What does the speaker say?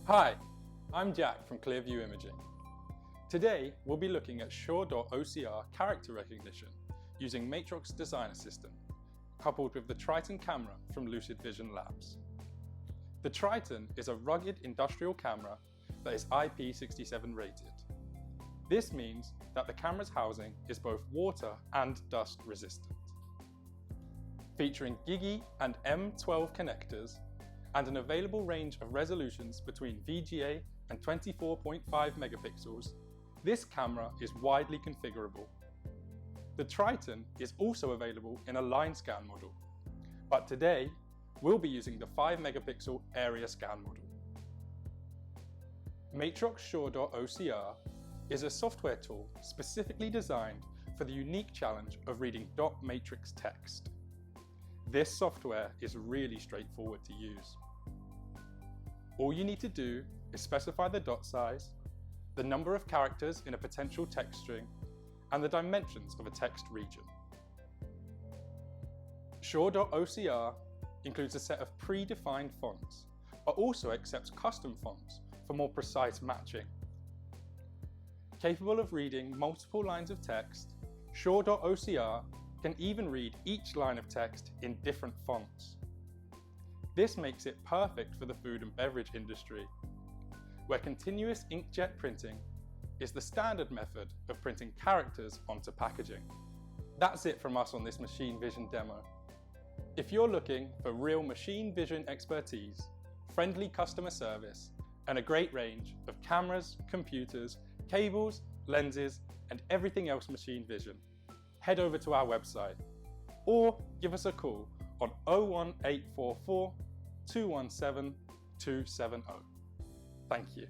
Hi, I'm Jack from Clearview Imaging. Today we'll be looking at Sure.OCR character recognition using Matrox Design Assistant, coupled with the Triton camera from LUCID Vision Labs. The Triton is a rugged industrial camera that is IP67 rated. This means that the camera's housing is both water and dust resistant. Featuring GIGI and M12 connectors and an available range of resolutions between VGA and 24.5 megapixels, this camera is widely configurable. The Triton is also available in a line scan model, but today we'll be using the 5 megapixel area scan model. Matrox Sure.OCR is a software tool specifically designed for the unique challenge of reading dot matrix text. This software is really straightforward to use. All you need to do is specify the dot size, the number of characters in a potential text string, and the dimensions of a text region. Sure.OCR includes a set of predefined fonts, but also accepts custom fonts for more precise matching. Capable of reading multiple lines of text, Sure.OCR can even read each line of text in different fonts. This makes it perfect for the food and beverage industry, where continuous inkjet printing is the standard method of printing characters onto packaging. That's it from us on this machine vision demo. If you're looking for real machine vision expertise, friendly customer service, and a great range of cameras, computers, cables, lenses, and everything else machine vision, head over to our website or give us a call on 01844 217 270. Thank you.